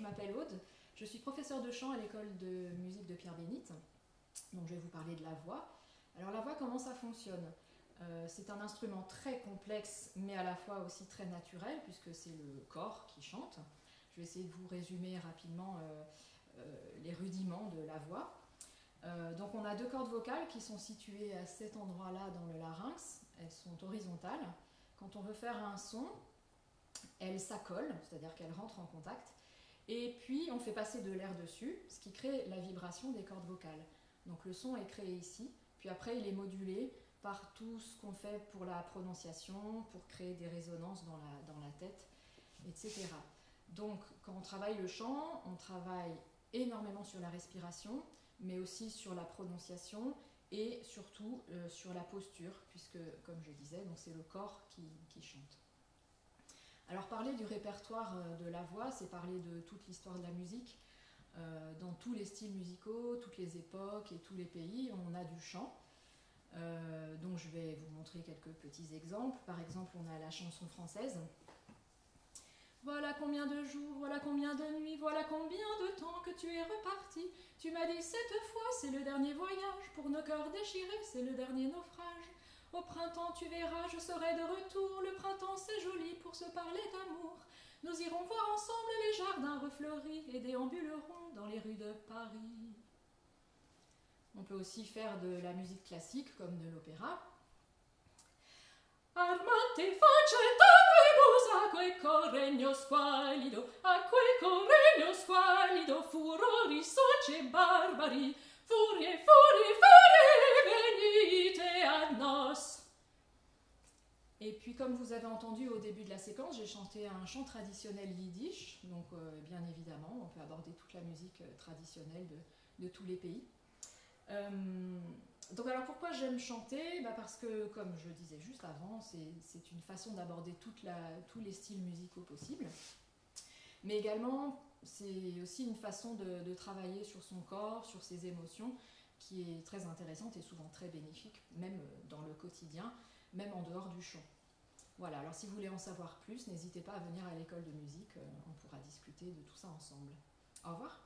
m'appelle Aude, je suis professeure de chant à l'école de musique de Pierre-Bénite, donc je vais vous parler de la voix. Alors la voix, comment ça fonctionne? C'est un instrument très complexe, mais à la fois aussi très naturel, puisque c'est le corps qui chante. Je vais essayer de vous résumer rapidement les rudiments de la voix. Donc on a deux cordes vocales qui sont situées à cet endroit-là dans le larynx. Elles sont horizontales. Quand on veut faire un son, elles s'accolent, c'est-à-dire qu'elles rentrent en contact. Et puis on fait passer de l'air dessus, ce qui crée la vibration des cordes vocales. Donc le son est créé ici, puis après il est modulé par tout ce qu'on fait pour la prononciation, pour créer des résonances dans la tête, etc. Donc quand on travaille le chant, on travaille énormément sur la respiration, mais aussi sur la prononciation et surtout sur la posture, puisque, comme je disais, c'est le corps qui chante. Alors parler du répertoire de la voix, c'est parler de toute l'histoire de la musique, dans tous les styles musicaux, toutes les époques et tous les pays, on a du chant. Donc je vais vous montrer quelques petits exemples. Par exemple, on a la chanson française. Voilà combien de jours, voilà combien de nuits, voilà combien de temps que tu es reparti. Tu m'as dit cette fois, c'est le dernier voyage, pour nos cœurs déchirés, c'est le dernier naufrage. Au printemps, tu verras, je serai de retour, le printemps c'est joli pour se parler d'amour. Nous irons voir ensemble les jardins refleuris et déambulerons dans les rues de Paris. On peut aussi faire de la musique classique comme de l'opéra. Armati faccetta quel regno squallido, a quel regno squallido, furori soci barbari, furie, furie, furie, venite a nos. Et puis comme vous avez entendu au début de la séquence, j'ai chanté un chant traditionnel yiddish, donc bien évidemment, on peut aborder toute la musique traditionnelle de tous les pays. Donc alors pourquoi j'aime chanter? Parce que, comme je disais juste avant, c'est une façon d'aborder tous les styles musicaux possibles. Mais également, c'est aussi une façon de travailler sur son corps, sur ses émotions, qui est très intéressante et souvent très bénéfique, même dans le quotidien, même en dehors du chant. Voilà, alors si vous voulez en savoir plus, n'hésitez pas à venir à l'école de musique, on pourra discuter de tout ça ensemble. Au revoir.